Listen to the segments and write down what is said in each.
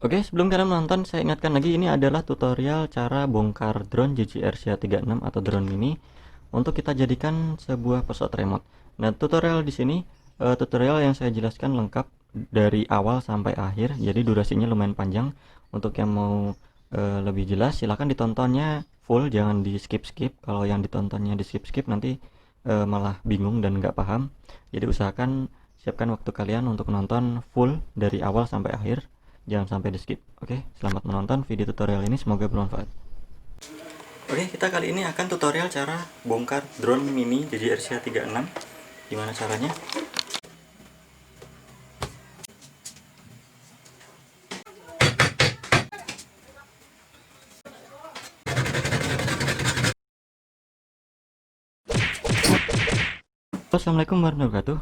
Oke, sebelum kalian menonton, saya ingatkan lagi ini adalah tutorial cara bongkar drone JGR Cia 36 atau drone mini untuk kita jadikan sebuah pesawat remote. Nah, tutorial di sini tutorial yang saya jelaskan lengkap dari awal sampai akhir, jadi durasinya lumayan panjang. Untuk yang mau lebih jelas, silahkan ditontonnya full, jangan di skip-skip. Kalau yang ditontonnya di skip-skip nanti malah bingung dan nggak paham. Jadi usahakan siapkan waktu kalian untuk nonton full dari awal sampai akhir. Jangan sampai di skip. Oke, selamat menonton video tutorial ini, semoga bermanfaat. Oke, kita kali ini akan tutorial cara bongkar drone mini DJI RCA 36. Gimana caranya? Assalamualaikum warahmatullahi wabarakatuh.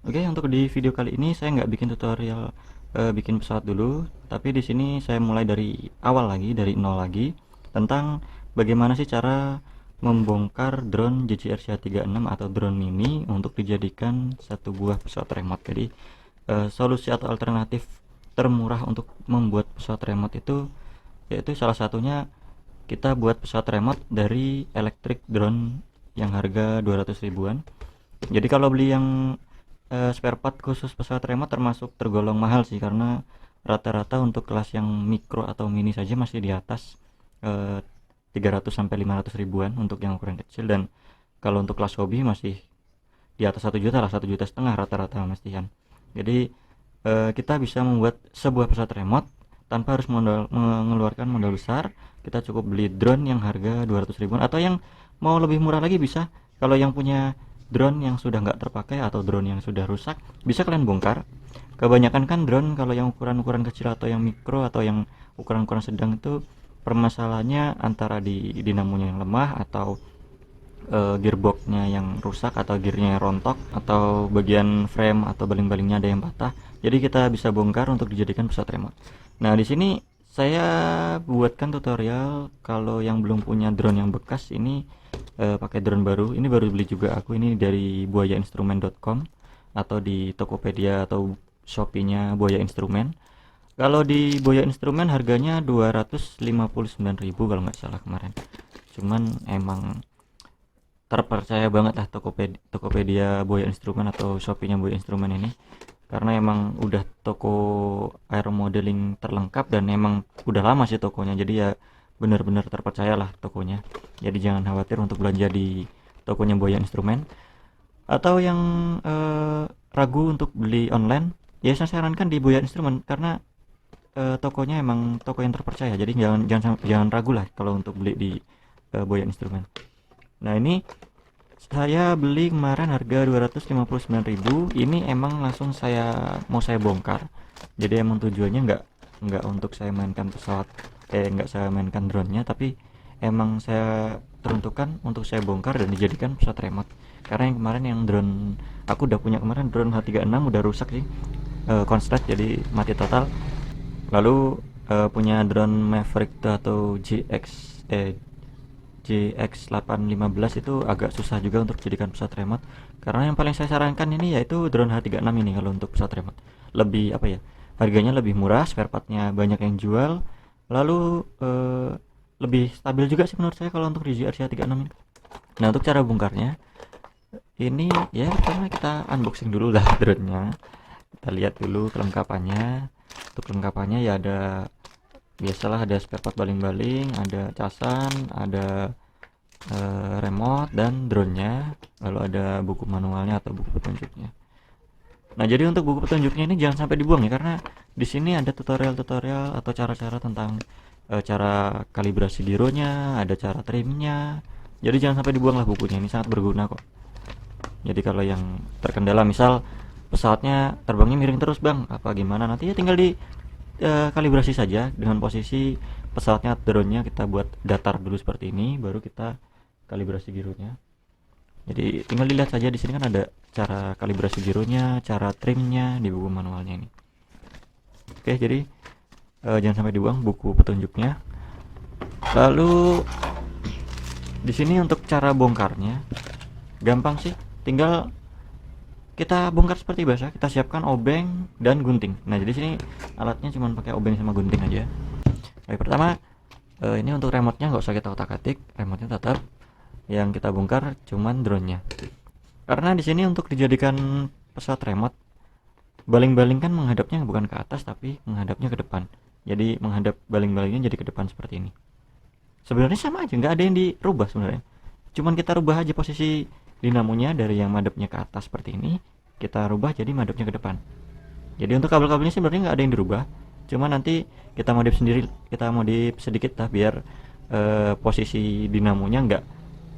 Oke, untuk di video kali ini saya nggak bikin tutorial bikin pesawat dulu, tapi di sini saya mulai dari awal lagi, dari nol lagi, tentang bagaimana sih cara membongkar drone DJI RCA 36 atau drone mini untuk dijadikan satu buah pesawat remote. Jadi solusi atau alternatif termurah untuk membuat pesawat remote itu yaitu salah satunya kita buat pesawat remote dari electric drone yang harga 200 ribuan. Jadi kalau beli yang spare part khusus pesawat remote termasuk tergolong mahal sih, karena rata-rata untuk kelas yang mikro atau mini saja masih di atas 300 sampai 500 ribuan untuk yang ukuran kecil, dan kalau untuk kelas hobi masih di atas 1 juta lah, 1,5 juta rata-rata mestian. Jadi kita bisa membuat sebuah pesawat remote tanpa harus mengeluarkan modal besar. Kita cukup beli drone yang harga 200 ribuan, atau yang mau lebih murah lagi bisa, kalau yang punya drone yang sudah nggak terpakai atau drone yang sudah rusak, bisa kalian bongkar. Kebanyakan kan drone kalau yang ukuran-ukuran kecil atau yang mikro atau yang ukuran-ukuran sedang itu permasalahannya antara di dinamonya yang lemah, atau gearboxnya yang rusak, atau gearnya yang rontok, atau bagian frame atau baling-balingnya ada yang patah. Jadi kita bisa bongkar untuk dijadikan pesawat remote. Nah, di sini saya buatkan tutorial kalau yang belum punya drone yang bekas ini pakai drone baru. Ini baru beli juga aku, ini dari buayainstrumen.com atau di Tokopedia atau Shopee-nya Buaya Instrumen. Kalau di Buaya Instrumen harganya 259.000 kalau nggak salah kemarin. Cuman emang terpercaya banget lah Tokopedia Buaya Instrumen atau Shopee-nya Buaya Instrumen ini, karena emang udah toko air modeling terlengkap dan emang udah lama sih tokonya, jadi ya bener-bener terpercaya lah tokonya. Jadi jangan khawatir untuk belanja di tokonya Buaya Instrumen. Atau yang ragu untuk beli online, ya saya sarankan di Buaya Instrumen, karena tokonya emang toko yang terpercaya. Jadi jangan ragu lah kalau untuk beli di Buaya Instrumen. Nah, ini saya beli kemarin harga 259.000. Ini emang langsung saya bongkar. Jadi emang tujuannya nggak untuk saya mainkan pesawat, nggak saya mainkan drone-nya, tapi emang saya peruntukkan untuk saya bongkar dan dijadikan pesawat remote. Karena yang kemarin yang drone aku udah punya kemarin, drone H36 udah rusak sih, konslet jadi mati total. Lalu punya drone Maverick atau GX815 itu agak susah juga untuk dijadikan pesawat remote, karena yang paling saya sarankan ini yaitu drone H36 ini. Kalau untuk pesawat remote lebih apa ya, harganya lebih murah, spare partnya banyak yang jual, lalu lebih stabil juga sih menurut saya kalau untuk di GR36 ini. Nah, untuk cara bongkarnya ini ya, pertama kita unboxing dulu lah drone-nya. Kita lihat dulu kelengkapannya. Untuk kelengkapannya ya ada, biasalah, ada spare part baling-baling, ada casan, ada remote dan drone-nya, lalu ada buku manualnya atau buku petunjuknya. Nah, jadi untuk buku petunjuknya ini jangan sampai dibuang ya, karena di sini ada tutorial-tutorial atau cara-cara tentang cara kalibrasi gironya, ada cara trimnya. Jadi jangan sampai dibuang lah bukunya, ini sangat berguna kok. Jadi kalau yang terkendala, misal pesawatnya terbangnya miring terus bang, apa gimana, nanti ya tinggal di kalibrasi saja dengan posisi pesawatnya, drone-nya kita buat datar dulu seperti ini, baru kita kalibrasi gironya. Jadi tinggal dilihat saja, di sini kan ada cara kalibrasi gironya, cara trimnya di buku manualnya ini. Oke, jadi jangan sampai dibuang buku petunjuknya. Lalu di sini untuk cara bongkarnya gampang sih, tinggal kita bongkar seperti biasa, kita siapkan obeng dan gunting. Nah, jadi sini alatnya cuma pakai obeng sama gunting aja. Baik, pertama ini untuk remote-nya nggak usah kita otak-atik, remote-nya tetap. Yang kita bongkar cuman drone-nya. Karena di sini untuk dijadikan pesawat remote, baling-baling kan menghadapnya bukan ke atas tapi menghadapnya ke depan. Jadi menghadap baling-balingnya jadi ke depan seperti ini. Sebenarnya sama aja, nggak ada yang dirubah sebenarnya. Cuman kita rubah aja posisi dinamonya dari yang madepnya ke atas seperti ini, kita rubah jadi madepnya ke depan. Jadi untuk kabel-kabelnya sebenarnya nggak ada yang dirubah, cuma nanti kita modif sendiri, kita modif sedikit lah biar posisi dinamonya nggak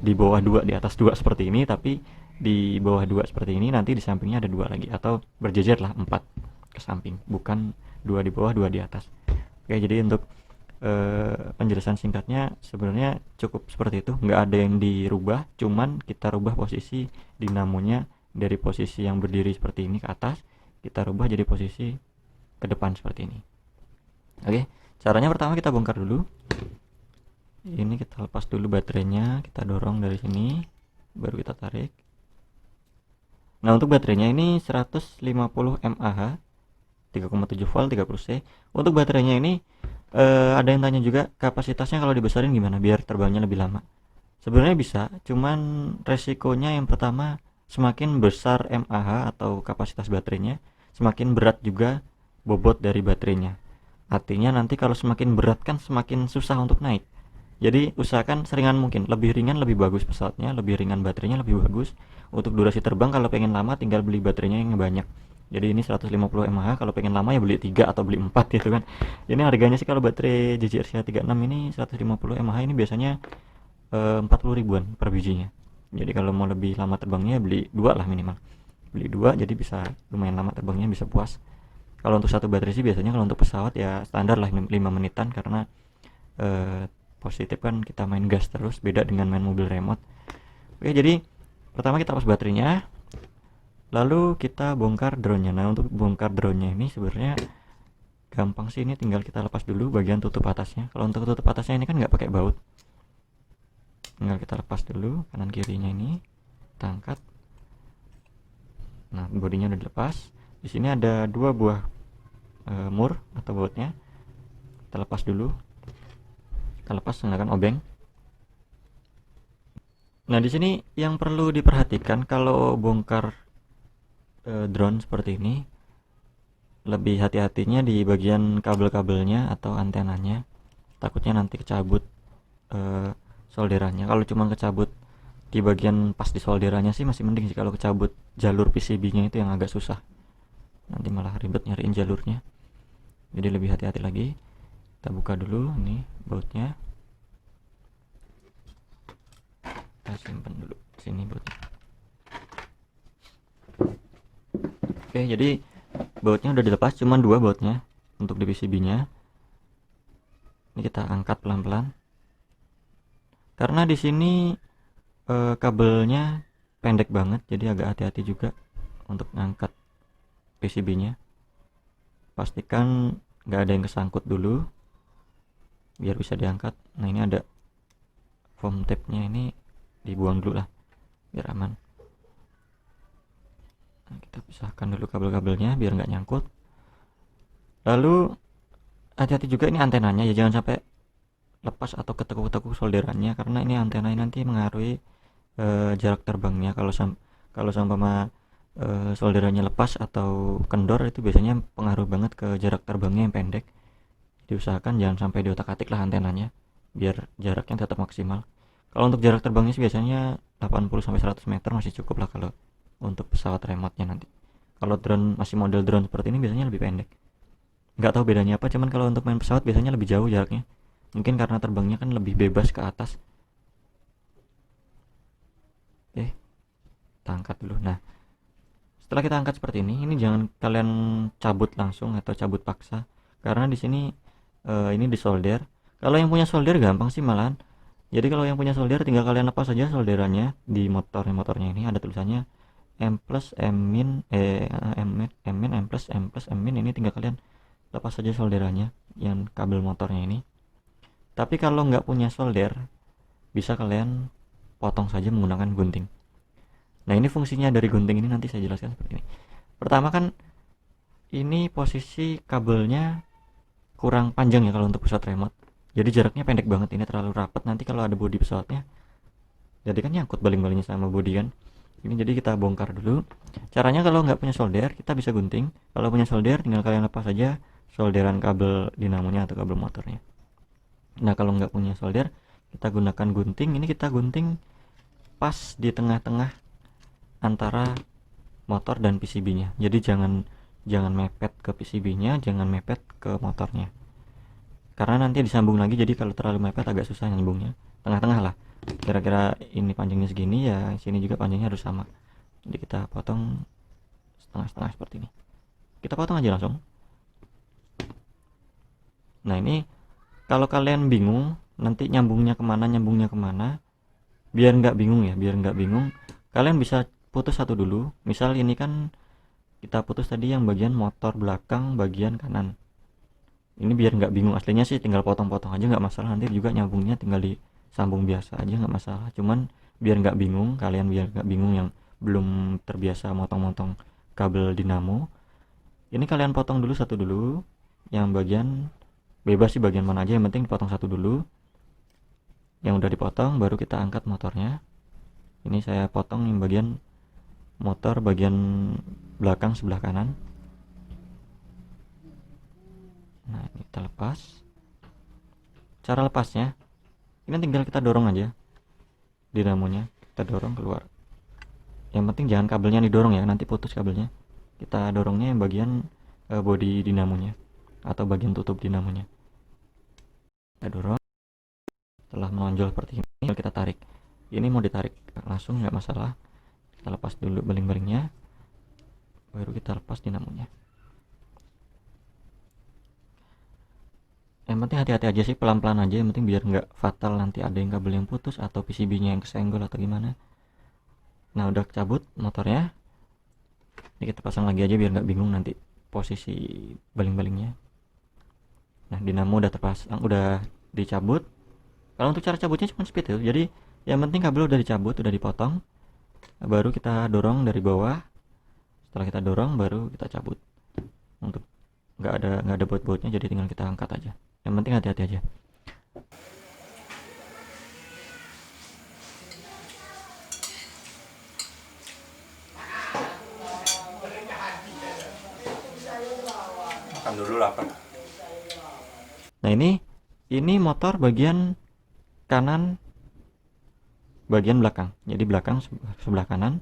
di bawah dua di atas dua seperti ini, tapi di bawah dua seperti ini, nanti di sampingnya ada dua lagi atau berjejer lah empat ke samping, bukan dua di bawah dua di atas. Oke, jadi untuk penjelasan singkatnya sebenarnya cukup seperti itu, nggak ada yang dirubah, cuman kita rubah posisi dinamonya dari posisi yang berdiri seperti ini ke atas, kita rubah jadi posisi ke depan seperti ini. Oke, caranya pertama kita bongkar dulu. Ini kita lepas dulu baterainya, kita dorong dari sini, baru kita tarik. Nah, untuk baterainya ini 150 mAh, 3,7 volt, 30C. Untuk baterainya ini ada yang tanya juga kapasitasnya kalau dibesarin gimana biar terbangnya lebih lama. Sebenarnya bisa, cuman resikonya yang pertama, semakin besar mAh atau kapasitas baterainya, semakin berat juga bobot dari baterainya. Artinya nanti kalau semakin berat kan semakin susah untuk naik. Jadi usahakan seringan mungkin, lebih ringan lebih bagus pesawatnya, lebih ringan baterainya lebih bagus. Untuk durasi terbang kalau pengen lama tinggal beli baterainya yang banyak. Jadi ini 150 mAh, kalau pengen lama ya beli 3 atau beli 4 gitu kan. Ini harganya sih kalau baterai JJRC 36 ini 150 mAh ini biasanya 40 ribuan per bijinya. Jadi kalau mau lebih lama terbangnya beli 2 lah minimal. Beli 2 jadi bisa lumayan lama terbangnya, bisa puas. Kalau untuk satu baterai sih biasanya kalau untuk pesawat ya standar lah 5 menitan, karena positif kan kita main gas terus, beda dengan main mobil remote. Oke, jadi pertama kita lepas baterainya, lalu kita bongkar drone-nya. Nah, untuk bongkar drone-nya ini sebenarnya gampang sih, ini tinggal kita lepas dulu bagian tutup atasnya. Kalau untuk tutup atasnya ini kan nggak pakai baut, tinggal kita lepas dulu kanan kirinya ini, kita angkat. Nah, bodinya udah dilepas. Di sini ada 2 buah mur atau bautnya, kita lepas dulu. Kita lepas menggunakan obeng. Nah, di sini yang perlu diperhatikan kalau bongkar drone seperti ini, lebih hati-hatinya di bagian kabel-kabelnya atau antenanya. Takutnya nanti kecabut solderannya. Kalau cuma kecabut di bagian pas di solderannya sih masih mending sih. Kalau kecabut jalur PCB-nya itu yang agak susah. Nanti malah ribet nyariin jalurnya. Jadi lebih hati-hati lagi. Kita buka dulu ini bautnya, kita simpan dulu sini bautnya. Oke, jadi bautnya udah dilepas, cuman 2 bautnya untuk di PCB-nya. Ini kita angkat pelan-pelan, karena di sini kabelnya pendek banget, jadi agak hati-hati juga untuk ngangkat PCB-nya. Pastikan nggak ada yang kesangkut dulu biar bisa diangkat. Nah, ini ada foam tape-nya, ini dibuang dulu lah biar aman. Nah, kita pisahkan dulu kabel-kabelnya biar nggak nyangkut. Lalu hati-hati juga ini antenanya ya, jangan sampai lepas atau ketekuk-tekuk solderannya, karena ini antena ini nanti mengaruhi jarak terbangnya. Kalau seumpama solderannya lepas atau kendor, itu biasanya pengaruh banget ke jarak terbangnya yang pendek. Diusahakan jangan sampai diotak-atik lah antenanya biar jaraknya tetap maksimal. Kalau untuk jarak terbangnya sih biasanya 80-100 meter masih cukup lah kalau untuk pesawat remote-nya nanti. Kalau drone masih model drone seperti ini biasanya lebih pendek. Nggak tahu bedanya apa, cuman kalau untuk main pesawat biasanya lebih jauh jaraknya. Mungkin karena terbangnya kan lebih bebas ke atas. Oke, kita angkat dulu. Nah, setelah kita angkat seperti ini jangan kalian cabut langsung atau cabut paksa, karena di sini ini disolder. Kalau yang punya solder gampang sih malahan. Jadi kalau yang punya solder tinggal kalian lepas saja solderannya. Di motornya ini ada tulisannya M plus M min M min M plus M plus M min, ini tinggal kalian lepas saja solderannya yang kabel motornya ini. Tapi kalau nggak punya solder, bisa kalian potong saja menggunakan gunting. Nah, ini fungsinya dari gunting ini nanti saya jelaskan seperti ini. Pertama kan ini posisi kabelnya kurang panjang ya kalau untuk pesawat remote. Jadi jaraknya pendek banget, ini terlalu rapat nanti kalau ada bodi pesawatnya. Jadi kan nyangkut baling-balingnya sama bodi kan. Ini jadi kita bongkar dulu. Caranya kalau nggak punya solder, kita bisa gunting. Kalau punya solder, tinggal kalian lepas aja solderan kabel dinamonya atau kabel motornya. Nah, kalau nggak punya solder, kita gunakan gunting. Ini kita gunting pas di tengah-tengah antara motor dan PCB-nya. Jadi jangan mepet ke PCB-nya, jangan mepet ke motornya. Karena nanti disambung lagi, jadi kalau terlalu mepet agak susah nyambungnya. Tengah-tengah lah. Kira-kira ini panjangnya segini, ya sini juga panjangnya harus sama. Jadi kita potong setengah-setengah seperti ini. Kita potong aja langsung. Nah, ini kalau kalian bingung nanti nyambungnya kemana, biar nggak bingung ya, kalian bisa putus satu dulu. Misal ini kan kita putus tadi yang bagian motor belakang bagian kanan. Ini biar nggak bingung, aslinya sih tinggal potong-potong aja nggak masalah, nanti juga nyambungnya tinggal disambung biasa aja nggak masalah. Cuman biar nggak bingung, kalian biar nggak bingung yang belum terbiasa motong-motong kabel dinamo, ini kalian potong dulu satu dulu, yang bagian bebas sih bagian mana aja, yang penting dipotong satu dulu. Yang udah dipotong baru kita angkat motornya. Ini saya potong yang bagian motor bagian belakang sebelah kanan. Nah, ini kita lepas. Cara lepasnya, ini tinggal kita dorong aja dinamonya, kita dorong keluar. Yang penting jangan kabelnya didorong ya, nanti putus kabelnya. Kita dorongnya yang bagian bodi dinamonya atau bagian tutup dinamonya. Kita dorong. Setelah menonjol seperti ini, kita tarik. Ini mau ditarik langsung nggak masalah. Kita lepas dulu baling-balingnya, baru kita lepas dinamonya. Yang penting hati-hati aja sih, pelan-pelan aja, yang penting biar nggak fatal nanti ada yang kabel yang putus atau PCB-nya yang kesenggol atau gimana. Nah, udah cabut motornya, ini kita pasang lagi aja biar nggak bingung nanti posisi baling-balingnya. Nah, dinamo udah terpasang, udah dicabut. Kalau untuk cara cabutnya cuma speed ya, jadi yang penting kabel udah dicabut, udah dipotong, baru kita dorong dari bawah. Setelah kita dorong baru kita cabut. Untuk nggak ada baut-bautnya, jadi tinggal kita angkat aja. Yang penting hati-hati aja. Makan dulu lapar. Nah, ini motor bagian kanan bagian belakang. Jadi belakang sebelah kanan.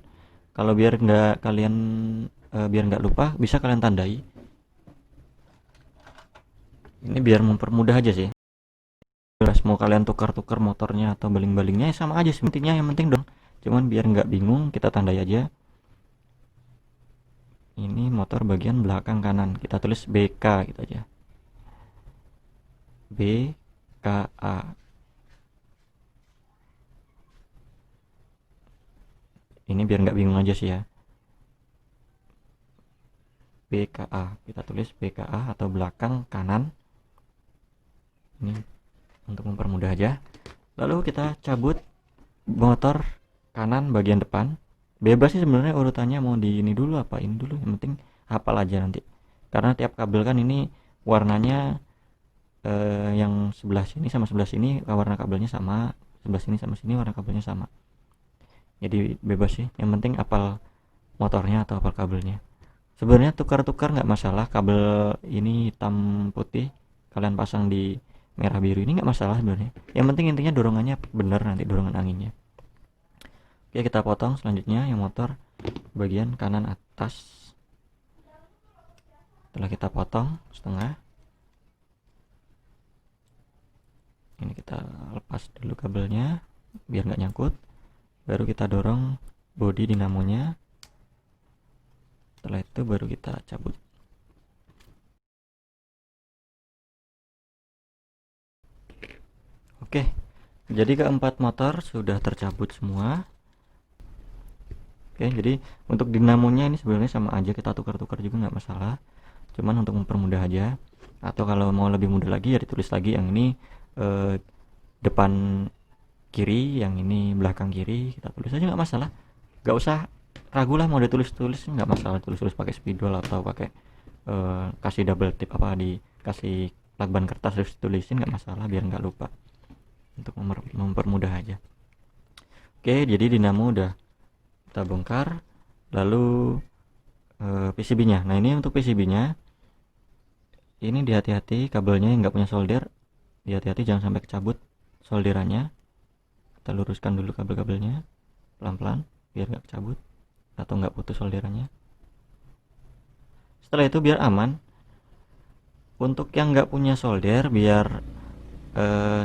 Kalau biar nggak lupa, bisa kalian tandai. Ini biar mempermudah aja sih. Terus mau kalian tukar-tukar motornya atau baling-balingnya ya sama aja sih, intinya yang penting dong. Cuman biar nggak bingung, kita tandai aja. Ini motor bagian belakang kanan, kita tulis BK gitu aja. BKA. Ini biar nggak bingung aja sih ya. BKA, kita tulis BKA atau belakang kanan. Ini untuk mempermudah aja. Lalu kita cabut motor kanan bagian depan. Bebas sih sebenarnya urutannya, mau di ini dulu apa ini dulu, yang penting hafal aja nanti. Karena tiap kabel kan ini warnanya yang sebelah sini sama sebelah sini warna kabelnya sama, sebelah sini sama sini warna kabelnya sama. Jadi bebas sih, yang penting hafal motornya atau hafal kabelnya. Sebenarnya tukar-tukar nggak masalah, kabel ini hitam putih kalian pasang di merah biru ini nggak masalah sebenarnya. Yang penting intinya dorongannya benar, nanti dorongan anginnya. Oke, kita potong selanjutnya yang motor bagian kanan atas. Setelah kita potong setengah, ini kita lepas dulu kabelnya biar nggak nyangkut. Baru kita dorong bodi dinamonya. Setelah itu baru kita cabut. Oke, jadi keempat motor sudah tercabut semua. Oke, jadi untuk dinamonya ini sebenarnya sama aja, kita tukar-tukar juga nggak masalah. Cuman untuk mempermudah aja. Atau kalau mau lebih mudah lagi ya ditulis lagi, yang ini depan kiri, yang ini belakang kiri, kita tulis aja nggak masalah. Gak usah ragu lah, mau ditulis-tulis nggak masalah, tulis-tulis pakai spidol atau pakai kasih double tip apa, dikasih lakban kertas terus tulisin nggak masalah, biar nggak lupa, untuk mempermudah aja. Oke, jadi dinamo udah kita bongkar. Lalu PCB-nya, nah ini untuk PCB-nya ini dihati-hati, kabelnya yang nggak punya solder dihati-hati jangan sampai kecabut solderannya. Kita luruskan dulu kabel-kabelnya pelan-pelan biar nggak kecabut atau nggak putus solderannya. Setelah itu biar aman, untuk yang nggak punya solder, biar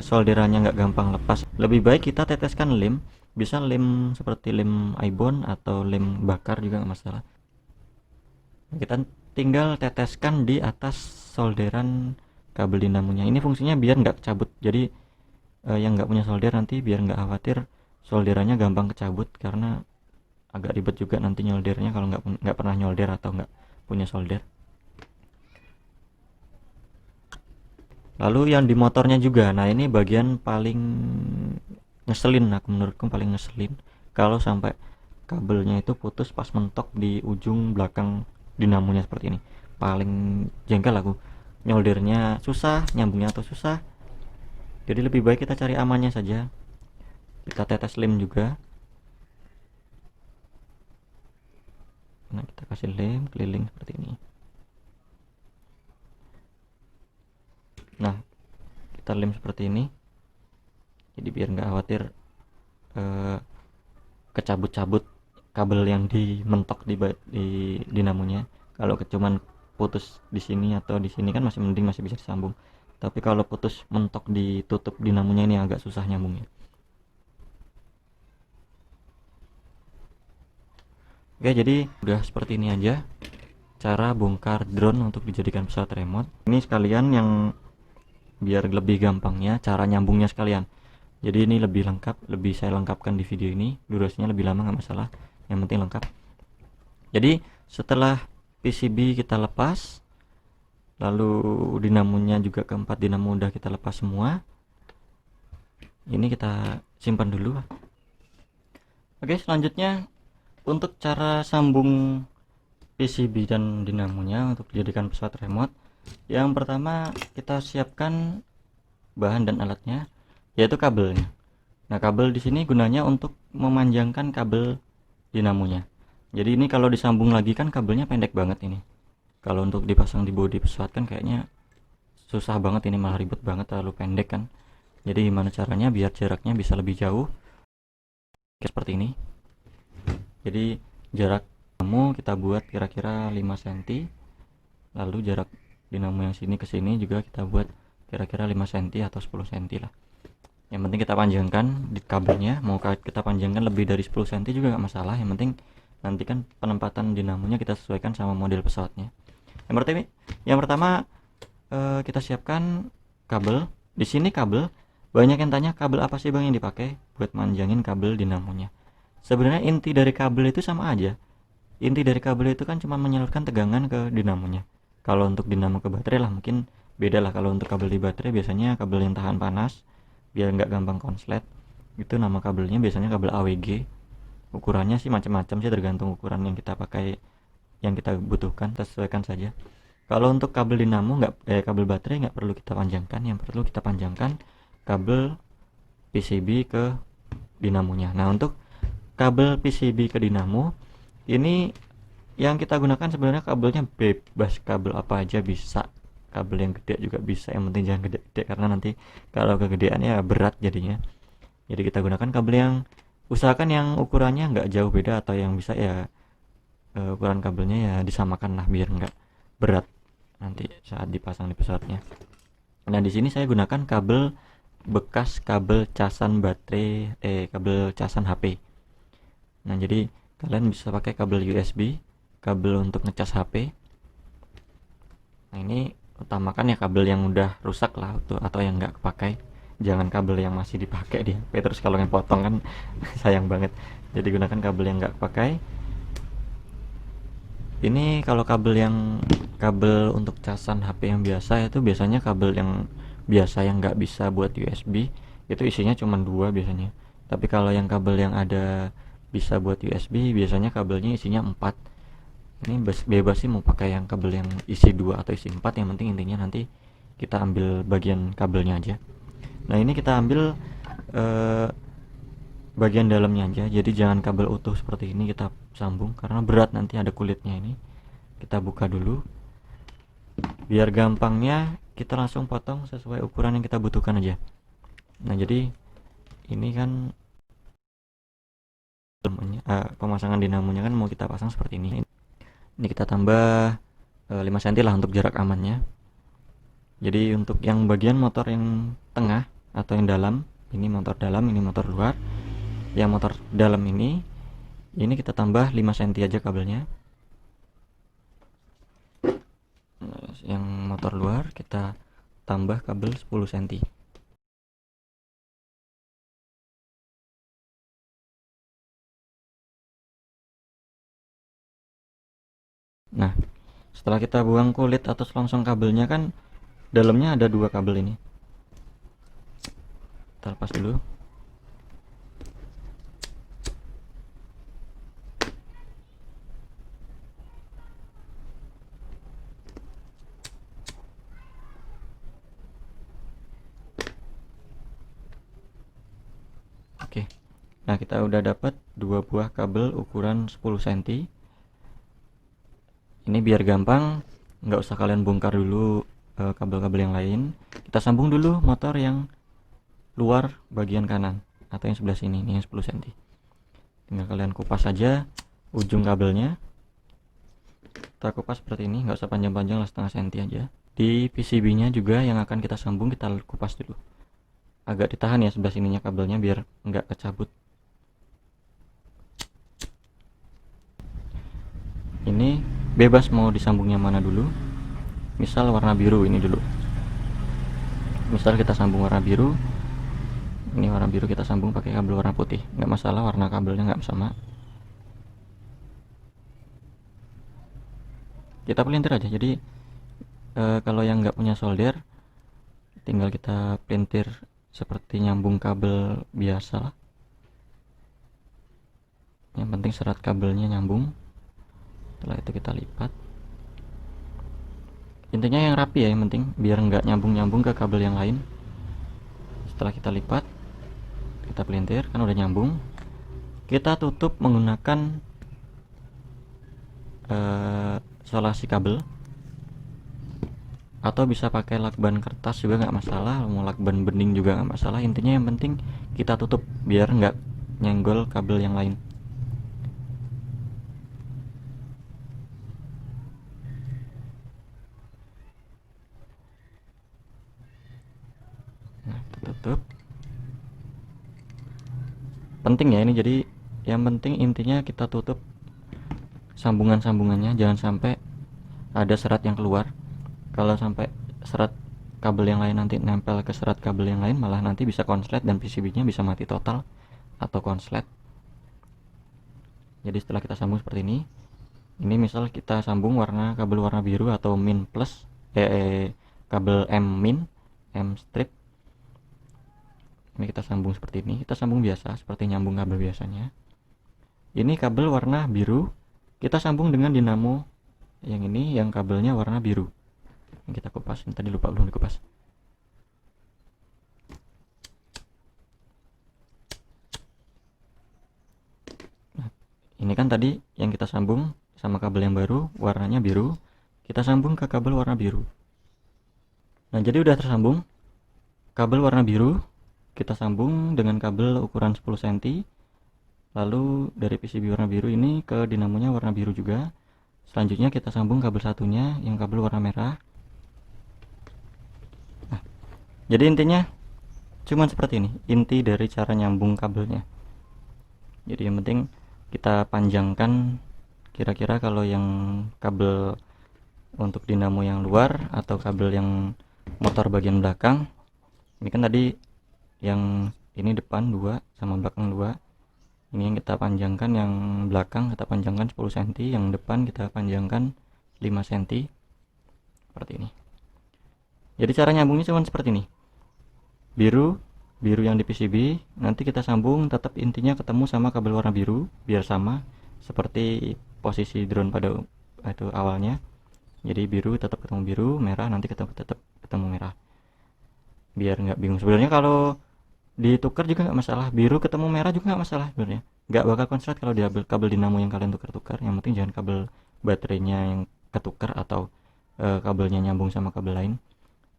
solderannya nggak gampang lepas, lebih baik kita teteskan lem. Bisa lem seperti lem ibon atau lem bakar juga nggak masalah. Kita tinggal teteskan di atas solderan kabel dinamonya. Ini fungsinya biar nggak kecabut, jadi yang nggak punya solder nanti biar nggak khawatir solderannya gampang kecabut, karena agak ribet juga nanti nyoldernya kalau nggak pernah nyolder atau nggak punya solder. Lalu yang di motornya juga, nah ini bagian paling ngeselin, aku menurutku paling ngeselin, kalau sampai kabelnya itu putus pas mentok di ujung belakang dinamonya seperti ini. Paling jengkel aku, nyoldernya susah, nyambungnya atau susah. Jadi lebih baik kita cari amannya saja. Kita tetes lem juga. Nah, kita kasih lem keliling seperti ini. Nah, kita lem seperti ini, jadi biar nggak khawatir kecabut-cabut kabel yang dimentok di dinamonya. Kalau cuman putus di sini atau di sini kan masih mending, masih bisa disambung, tapi kalau putus mentok ditutup dinamonya ini agak susah nyambungnya. Oke, jadi udah seperti ini aja cara bongkar drone untuk dijadikan pesawat remote. Ini sekalian yang biar lebih gampangnya cara nyambungnya sekalian. Jadi ini lebih lengkap, lebih saya lengkapkan di video ini, durasinya lebih lama nggak masalah, yang penting lengkap. Jadi setelah PCB kita lepas, lalu dinamonya juga, keempat dinamo udah kita lepas semua, ini kita simpan dulu. Oke, selanjutnya untuk cara sambung PCB dan dinamonya untuk dijadikan pesawat remote, yang pertama kita siapkan bahan dan alatnya, yaitu kabelnya. Nah, kabel di sini gunanya untuk memanjangkan kabel dinamonya. Jadi ini kalau disambung lagi kan kabelnya pendek banget ini. Kalau untuk dipasang di bodi pesawat kan kayaknya susah banget, ini malah ribet banget, terlalu pendek kan. Jadi gimana caranya biar jaraknya bisa lebih jauh? Seperti ini. Jadi jarak dinamo kita buat kira-kira 5 cm. Lalu jarak dinamo yang sini ke sini juga kita buat kira-kira 5 cm atau 10 cm lah. Yang penting kita panjangkan di kabelnya, mau kita panjangkan lebih dari 10 cm juga nggak masalah. Yang penting nanti kan penempatan dinamonya kita sesuaikan sama model pesawatnya. Yang pertama kita siapkan kabel. Di sini kabel, banyak yang tanya kabel apa sih bang yang dipakai buat manjangin kabel dinamonya. Sebenarnya inti dari kabel itu sama aja. Inti dari kabel itu kan cuma menyalurkan tegangan ke dinamonya. Kalau untuk dinamo ke baterai lah mungkin beda lah. Kalau untuk kabel di baterai biasanya kabel yang tahan panas biar nggak gampang konslet, itu nama kabelnya biasanya kabel AWG. Ukurannya sih macam-macam sih, tergantung ukuran yang kita pakai, yang kita butuhkan, kita sesuaikan saja. Kalau untuk kabel dinamo kabel baterai nggak perlu kita panjangkan, yang perlu kita panjangkan kabel PCB ke dinamonya. Nah, untuk kabel PCB ke dinamo ini yang kita gunakan sebenarnya kabelnya bebas, kabel apa aja bisa, kabel yang gede juga bisa, yang penting jangan gede-gede karena nanti kalau kegedean ya berat jadinya. Jadi kita gunakan kabel yang, usahakan yang ukurannya nggak jauh beda, atau yang bisa ya ukuran kabelnya ya disamakan lah biar nggak berat nanti saat dipasang di pesawatnya. Nah, di sini saya gunakan kabel bekas kabel casan baterai, kabel casan HP. Nah, jadi kalian bisa pakai kabel USB, kabel untuk ngecas HP. Nah, ini utamakan ya kabel yang udah rusak lah atau yang nggak kepakai, jangan kabel yang masih dipakai di HP terus kalau yang potong kan sayang banget. Jadi gunakan kabel yang nggak kepakai. Ini kalau kabel untuk casan HP yang biasa itu biasanya kabel yang biasa yang nggak bisa buat USB, itu isinya cuma 2 biasanya. Tapi kalau yang kabel yang ada bisa buat USB, biasanya kabelnya isinya 4. Ini bebas sih mau pakai yang kabel yang isi 2 atau isi 4, yang penting intinya nanti kita ambil bagian kabelnya aja. Nah ini kita ambil eh, bagian dalamnya aja, jadi jangan kabel utuh seperti ini kita sambung karena berat, nanti ada kulitnya. Ini kita buka dulu biar gampangnya, kita langsung potong sesuai ukuran yang kita butuhkan aja. Nah jadi ini kan pemasangan dinamonya kan mau kita pasang seperti ini. Ini kita tambah 5 cm lah untuk jarak amannya. Jadi untuk yang bagian motor yang tengah atau yang dalam, ini motor dalam, ini motor luar. Yang motor dalam ini kita tambah 5 cm aja kabelnya. Nah, yang motor luar kita tambah kabel 10 cm. Nah, setelah kita buang kulit atau selongsong kabelnya, kan dalamnya ada 2 kabel ini. Kita lepas dulu. Oke. Nah, kita udah dapat 2 buah kabel ukuran 10 cm. Ini biar gampang, nggak usah kalian bongkar dulu kabel-kabel yang lain. Kita sambung dulu motor yang luar bagian kanan atau yang sebelah sini, ini yang 10 cm. Tinggal kalian kupas saja ujung kabelnya. Kita kupas seperti ini, nggak usah panjang-panjang lah, setengah senti aja. Di PCB-nya juga yang akan kita sambung kita kupas dulu. Agak ditahan ya sebelah sininya kabelnya biar nggak kecabut. Ini bebas mau disambungnya mana dulu. Misal warna biru ini dulu. Misal kita sambung warna biru. Ini warna biru kita sambung pakai kabel warna putih. Nggak masalah warna kabelnya nggak sama. Kita pelintir aja. Jadi kalau yang nggak punya solder, tinggal kita pelintir seperti nyambung kabel biasa lah. Yang penting serat kabelnya nyambung. Setelah itu kita lipat. Intinya yang rapi ya, yang penting biar nggak nyambung-nyambung ke kabel yang lain. Setelah kita lipat, kita pelintir, kan udah nyambung. Kita tutup menggunakan isolasi kabel, atau bisa pakai lakban kertas juga nggak masalah, mau lakban bening juga nggak masalah. Intinya yang penting kita tutup biar nggak nyenggol kabel yang lain. Nah, kita tutup. Penting ya ini, jadi yang penting intinya kita tutup sambungan-sambungannya, jangan sampai ada serat yang keluar. Kalau sampai serat kabel yang lain nanti nempel ke serat kabel yang lain, malah nanti bisa konslet dan PCB-nya bisa mati total atau konslet. Jadi setelah kita sambung seperti ini misal kita sambung kabel warna biru atau min plus, kabel M min, M strip. Ini kita sambung seperti ini, kita sambung biasa seperti nyambung kabel biasanya. Ini kabel warna biru, kita sambung dengan dinamo yang ini, yang kabelnya warna biru. Yang kita kupas, ini tadi lupa belum dikupas. Nah, ini kan tadi yang kita sambung sama kabel yang baru warnanya biru, kita sambung ke kabel warna biru. Nah, jadi udah tersambung kabel warna biru, kita sambung dengan kabel ukuran 10 cm. Lalu dari PCB warna biru ini ke dinamonya warna biru juga. Selanjutnya kita sambung kabel satunya yang kabel warna merah. Nah, jadi intinya cuman seperti ini, inti dari cara nyambung kabelnya. Jadi yang penting kita panjangkan, kira-kira kalau yang kabel untuk dinamo yang luar atau kabel yang motor bagian belakang, ini kan tadi yang ini depan 2 sama belakang 2. Ini yang kita panjangkan, yang belakang kita panjangkan 10 cm, yang depan kita panjangkan 5 cm. Seperti ini. Jadi cara nyambungnya cuma seperti ini. Biru biru yang di PCB, nanti kita sambung tetap intinya ketemu sama kabel warna biru biar sama seperti posisi drone pada itu awalnya. Jadi biru tetap ketemu biru, merah nanti tetap ketemu merah, biar nggak bingung. Sebenarnya kalau ditukar juga nggak masalah, biru ketemu merah juga nggak masalah sebenarnya, nggak bakal konslet kalau diambil kabel dinamo yang kalian tukar-tukar. Yang penting jangan kabel baterainya yang ketukar atau kabelnya nyambung sama kabel lain.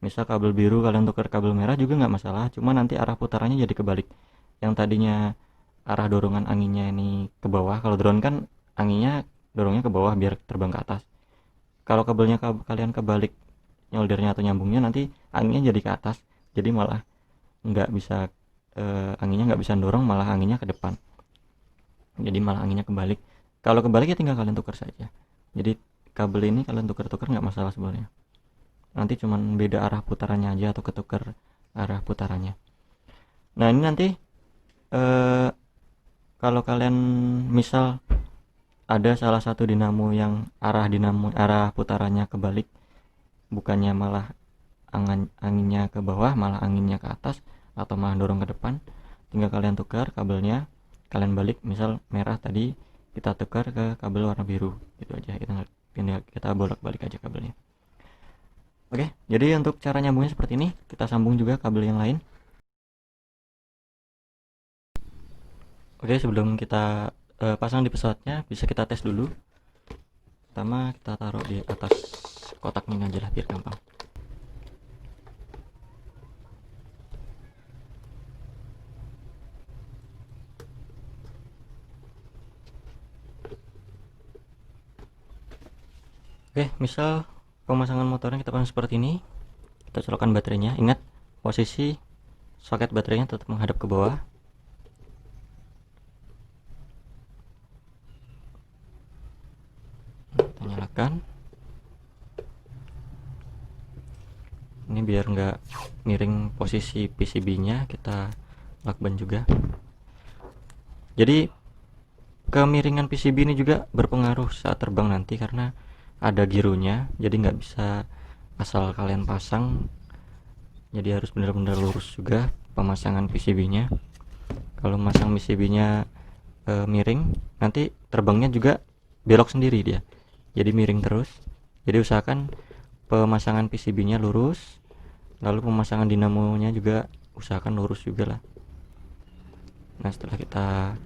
Misal kabel biru kalian tukar kabel merah juga nggak masalah, cuma nanti arah putarannya jadi kebalik. Yang tadinya arah dorongan anginnya ini ke bawah, kalau drone kan anginnya dorongnya ke bawah biar terbang ke atas. Kalau kabelnya kalian kebalik nyoldernya atau nyambungnya, nanti anginnya jadi ke atas, jadi malah nggak bisa anginnya nggak bisa dorong, malah anginnya ke depan, jadi malah anginnya kebalik. Kalau kebalik ya tinggal kalian tukar saja. Jadi kabel ini kalian tukar-tukar nggak masalah sebenarnya, nanti cuman beda arah putarannya aja atau ketukar arah putarannya. Nah ini nanti eh, kalau kalian misal ada salah satu dinamo yang arah putarannya kebalik, bukannya malah anginnya ke bawah, malah anginnya ke atas atau malah dorong ke depan, tinggal kalian tukar kabelnya, kalian balik. Misal merah tadi kita tukar ke kabel warna biru, gitu aja. Kita bolak-balik aja kabelnya. Oke, jadi untuk cara nyambungnya seperti ini. Kita sambung juga kabel yang lain. Oke, sebelum kita pasang di pesawatnya, bisa kita tes dulu. Pertama kita taruh di atas kotak ini aja lah biar gampang. Oke, misal pemasangan motornya kita pasang seperti ini. Kita colokkan baterainya. Ingat, posisi soket baterainya tetap menghadap ke bawah. Kita nyalakan. Ini biar nggak miring posisi PCB-nya, kita lakban juga. Jadi kemiringan PCB ini juga berpengaruh saat terbang nanti, karena ada gironya, jadi nggak bisa asal kalian pasang, jadi harus benar-benar lurus juga pemasangan PCB-nya. Kalau masang PCB-nya miring, nanti terbangnya juga belok sendiri dia, jadi miring terus. Jadi usahakan pemasangan PCB-nya lurus, lalu pemasangan dinamonya juga usahakan lurus juga lah. Nah setelah kita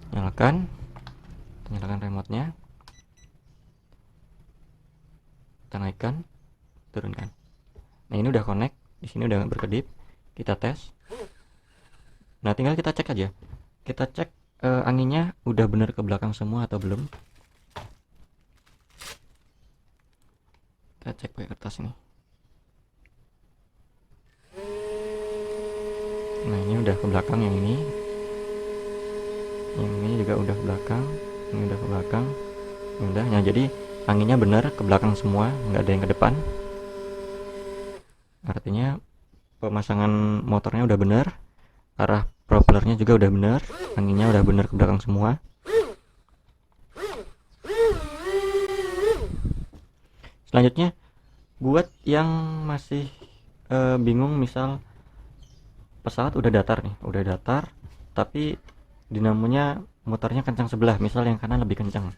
nyalakan remote-nya, kita naikkan, turunkan. Nah ini udah connect, di sini udah berkedip. Kita tes. Nah tinggal kita cek aja, kita cek anginnya udah bener ke belakang semua atau belum. Kita cek pakai kertas ini. Nah ini udah ke belakang, yang ini juga udah ke belakang, ini udah ke belakang, ini udah. Nah jadi anginnya bener ke belakang semua, nggak ada yang ke depan. Artinya pemasangan motornya udah bener, arah propellernya juga udah bener, anginnya udah bener ke belakang semua. Selanjutnya buat yang masih bingung, misal pesawat udah datar nih, udah datar tapi dinamonya mutarnya kencang sebelah, misal yang kanan lebih kencang.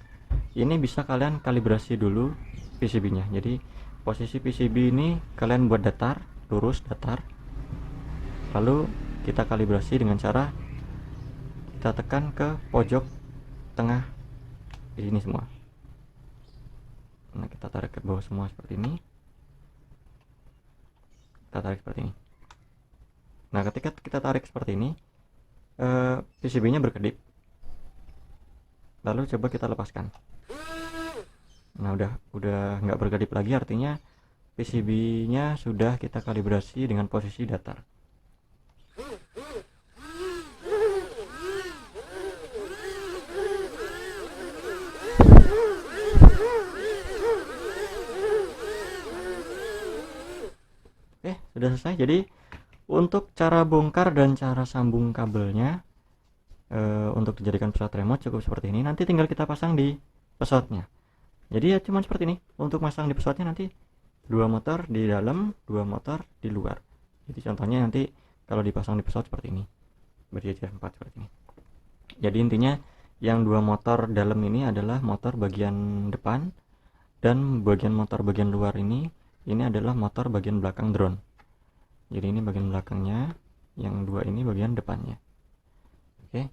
Ini bisa kalian kalibrasi dulu PCB-nya. Jadi posisi PCB ini kalian buat datar, lurus datar. Lalu kita kalibrasi dengan cara kita tekan ke pojok tengah di sini semua. Nah, kita tarik ke bawah semua seperti ini. Kita tarik seperti ini. Nah, ketika kita tarik seperti ini, PCB-nya berkedip. Lalu coba kita lepaskan. Nah udah nggak berkedip lagi, artinya PCB-nya sudah kita kalibrasi dengan posisi datar. Sudah selesai. Jadi untuk cara bongkar dan cara sambung kabelnya untuk dijadikan pesawat remote cukup seperti ini. Nanti tinggal kita pasang di pesawatnya. Jadi ya cuman seperti ini. Untuk masang di pesawatnya nanti 2 motor di dalam, 2 motor di luar. Jadi contohnya nanti kalau dipasang di pesawat seperti ini, berjejer 4 seperti ini. Jadi intinya yang dua motor dalam ini adalah motor bagian depan, dan bagian motor bagian luar ini adalah motor bagian belakang drone. Jadi ini bagian belakangnya, yang dua ini bagian depannya. Oke.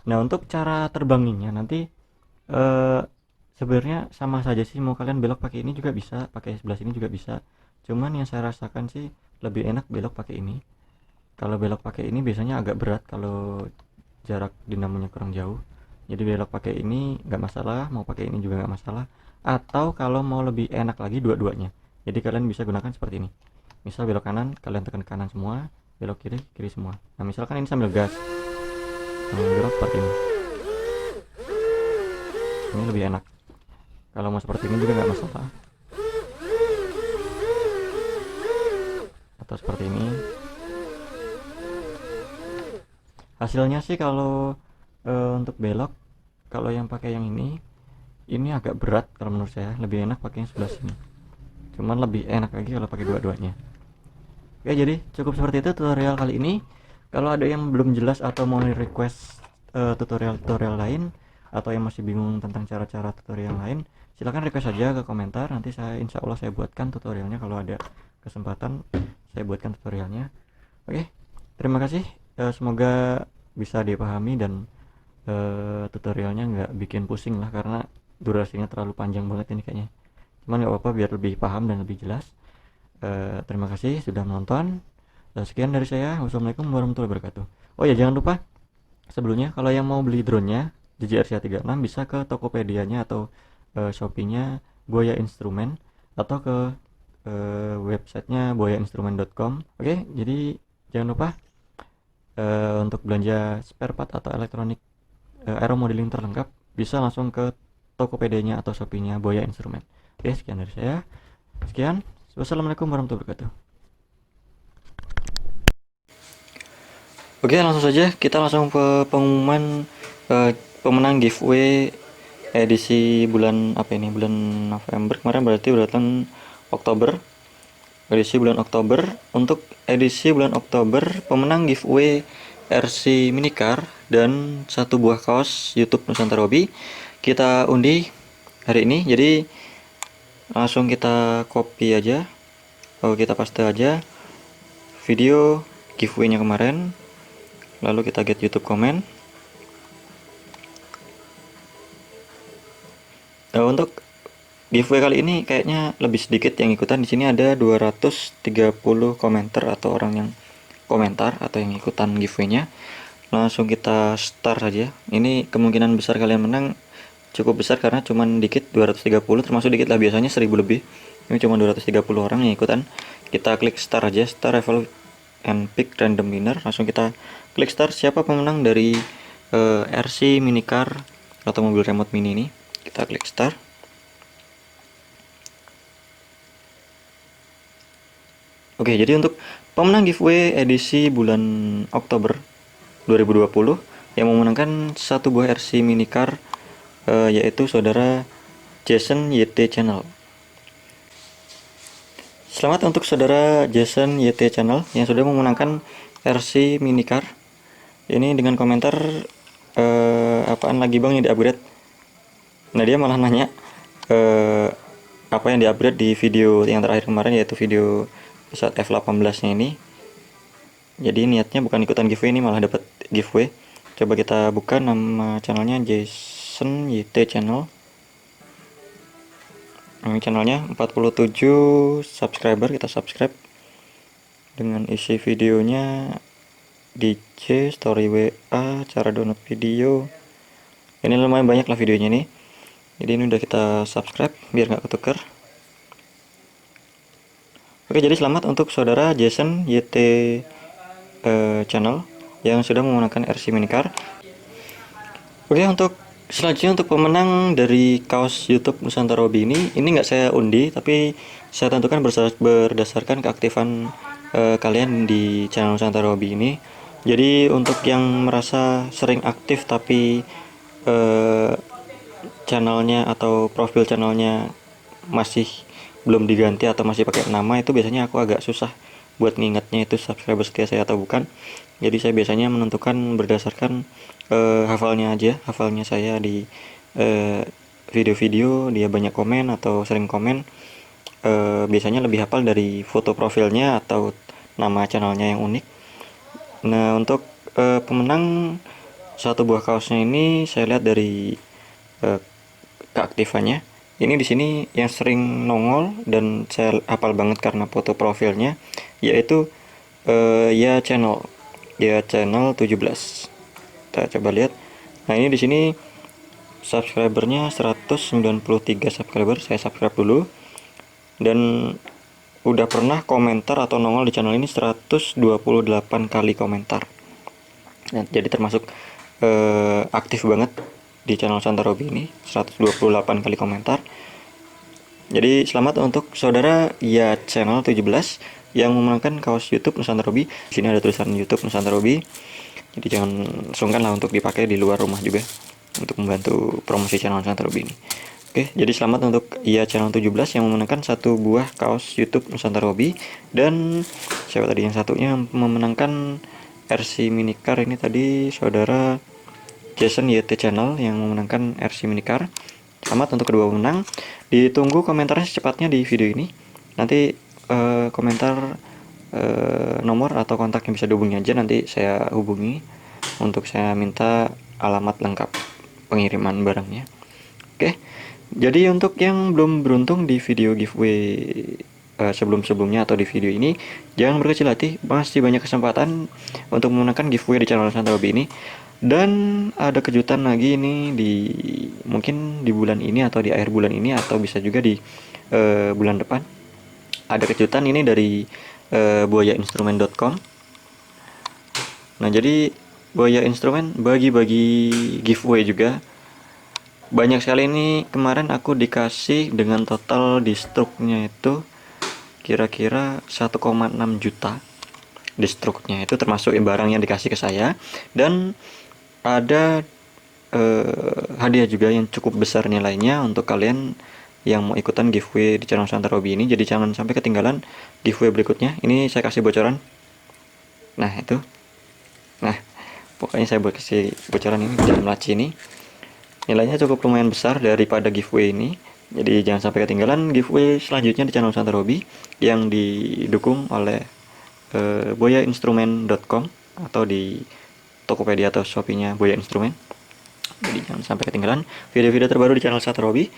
Nah, untuk cara terbanginnya nanti sebenarnya sama saja sih, mau kalian belok pakai ini juga bisa, pakai sebelah sini juga bisa. Cuman yang saya rasakan sih lebih enak belok pakai ini. Kalau belok pakai ini biasanya agak berat kalau jarak dinamonya kurang jauh. Jadi belok pakai ini nggak masalah, mau pakai ini juga nggak masalah. Atau kalau mau lebih enak lagi dua-duanya. Jadi kalian bisa gunakan seperti ini. Misal belok kanan, kalian tekan kanan semua, belok kiri, kiri semua. Nah, misalkan ini sambil gas, belok seperti ini. Ini lebih enak. Kalau mau seperti ini juga nggak masalah. Atau seperti ini. Hasilnya sih kalau untuk belok, kalau yang pakai yang ini agak berat kalau menurut saya. Lebih enak pakai yang sebelah sini. Cuman lebih enak lagi kalau pakai dua-duanya. Oke, jadi cukup seperti itu tutorial kali ini. Kalau ada yang belum jelas atau mau request tutorial-tutorial lain, atau yang masih bingung tentang cara-cara tutorial lain, silahkan request saja ke komentar. Nanti insya Allah saya buatkan tutorialnya. Kalau ada kesempatan saya buatkan tutorialnya. Oke, terima kasih. Semoga bisa dipahami dan tutorialnya nggak bikin pusing lah, karena durasinya terlalu panjang banget ini kayaknya. Cuman nggak apa-apa, biar lebih paham dan lebih jelas. Terima kasih sudah menonton. Sekian dari saya. Wassalamualaikum warahmatullahi wabarakatuh. Oh ya, jangan lupa sebelumnya, kalau yang mau beli drone-nya DJI RCA 36 bisa ke Tokopedia-nya atau Shopee-nya Boya Instrumen, atau ke websitenya boyainstrumen.com. Oke, jadi jangan lupa untuk belanja spare part atau elektronik aero modeling terlengkap bisa langsung ke Tokopedia-nya atau Shopee-nya Boya Instrumen. Oke, sekian dari saya. Sekian. Wassalamualaikum warahmatullahi wabarakatuh. Oke, langsung saja kita langsung ke pengumuman pemenang giveaway edisi bulan apa ini, bulan November kemarin, berarti bulan Oktober. Edisi bulan Oktober. Untuk edisi bulan Oktober, pemenang giveaway RC minicar dan satu buah kaos YouTube Nusantara Hobi kita undi hari ini. Jadi langsung kita copy aja, kita paste aja video giveaway-nya kemarin, lalu kita get YouTube comment. Untuk giveaway kali ini kayaknya lebih sedikit yang ikutan. Di sini ada 230 komentar atau orang yang komentar atau yang ikutan giveaway-nya. Langsung kita start saja. Ini kemungkinan besar kalian menang cukup besar karena cuman dikit, 230, termasuk dikit lah, biasanya 1000 lebih. Ini cuma 230 orang yang ikutan. Kita klik start aja, start revolve and pick random winner. Langsung kita klik start. Siapa pemenang dari RC minicar atau mobil remote mini ini? Kita klik start. Oke, jadi untuk pemenang giveaway edisi bulan Oktober 2020 yang memenangkan satu buah RC minicar yaitu saudara Jason YT Channel. Selamat untuk saudara Jason YT Channel yang sudah memenangkan RC minicar. Ini dengan komentar apaan lagi bang yang di-upgrade. Nah, dia malah nanya apa yang di-upgrade di video yang terakhir kemarin, yaitu video pesawat F-18 nya ini. Jadi niatnya bukan ikutan giveaway, ini malah dapat giveaway. Coba kita buka nama channelnya, Jason YT Channel. Ini channelnya 47 subscriber, kita subscribe. Dengan isi videonya DJ, story WA, cara download video. Ini lumayan banyak lah videonya nih. Jadi ini udah kita subscribe biar nggak ketuker. Oke, jadi selamat untuk saudara Jason YT Channel yang sudah memenangkan RC minicar. Oke, untuk selanjutnya untuk pemenang dari kaos YouTube Nusantara Hobi ini nggak saya undi, tapi saya tentukan berdasarkan keaktifan kalian di channel Nusantara Hobi ini. Jadi untuk yang merasa sering aktif tapi channelnya atau profil channelnya masih belum diganti atau masih pakai nama, itu biasanya aku agak susah buat ngingatnya itu subscriber setia saya atau bukan. Jadi saya biasanya menentukan berdasarkan hafalnya saya di video-video dia banyak komen atau sering komen. Biasanya lebih hafal dari foto profilnya atau nama channelnya yang unik. Nah, untuk pemenang satu buah kaosnya ini saya lihat dari keaktifannya. Ini di sini yang sering nongol dan saya hafal banget karena foto profilnya, yaitu ya channel 17. Kita coba lihat. Nah, ini di sini subscribernya 193 subscriber. Saya subscribe dulu. Dan udah pernah komentar atau nongol di channel ini 128 kali komentar. Nah, jadi termasuk aktif banget di channel Santarobi ini, 128 kali komentar. Jadi selamat untuk saudara ya channel 17 yang memenangkan kaos YouTube Nusantarobi. Di sini ada tulisan YouTube Nusantarobi. Jadi jangan sungkan lah untuk dipakai di luar rumah juga untuk membantu promosi channel Nusantarobi ini. Oke, jadi selamat untuk ya channel 17 yang memenangkan satu buah kaos YouTube Nusantarobi. Dan siapa tadi yang satunya memenangkan RC Minicar ini tadi saudara Jason YT Channel yang memenangkan RC Minicar. Selamat untuk kedua pemenang. Ditunggu komentarnya secepatnya di video ini. Nanti komentar nomor atau kontak yang bisa dihubungi aja, nanti saya hubungi untuk saya minta alamat lengkap pengiriman barangnya. Oke. Jadi untuk yang belum beruntung di video giveaway sebelum-sebelumnya atau di video ini, jangan berkecil hati, masih banyak kesempatan untuk memenangkan giveaway di channel Santarobi ini. Dan ada kejutan lagi ini mungkin di bulan ini atau di akhir bulan ini atau bisa juga di bulan depan. Ada kejutan ini dari buayainstrumen.com. Nah, jadi Buaya Instrumen bagi-bagi giveaway juga. Banyak sekali ini, kemarin aku dikasih dengan total di struknya itu kira-kira 1,6 juta di struknya, itu termasuk barang yang dikasih ke saya. Dan ada hadiah juga yang cukup besar nilainya untuk kalian yang mau ikutan giveaway di channel Santarobi ini. Jadi jangan sampai ketinggalan giveaway berikutnya. Ini saya kasih bocoran. Nah, itu. Nah, pokoknya saya kasih bocoran ini jam laci ini. Nilainya cukup lumayan besar daripada giveaway ini. Jadi jangan sampai ketinggalan giveaway selanjutnya di channel Santarobi yang didukung oleh buayainstrumen.com atau di Tokopedia atau Shopee-nya Buaya Instrumen. Jadi jangan sampai ketinggalan video-video terbaru di channel Santarobi.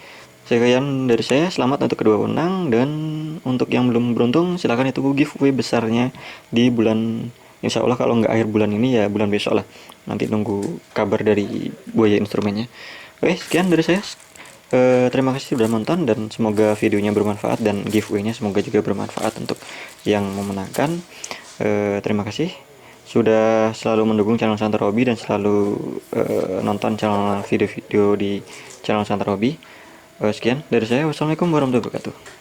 Sekian dari saya, selamat untuk kedua pemenang. Dan untuk yang belum beruntung, silahkan tunggu giveaway besarnya di bulan, insya Allah kalau nggak akhir bulan ini ya bulan besok lah. Nanti nunggu kabar dari Buaya Instrumennya. Oke, sekian dari saya. Terima kasih sudah nonton dan semoga videonya bermanfaat dan giveaway-nya semoga juga bermanfaat untuk yang memenangkan. Terima kasih sudah selalu mendukung channel Santarobi dan selalu nonton channel video-video di channel Santarobi. Sekian dari saya. Wassalamualaikum warahmatullahi wabarakatuh.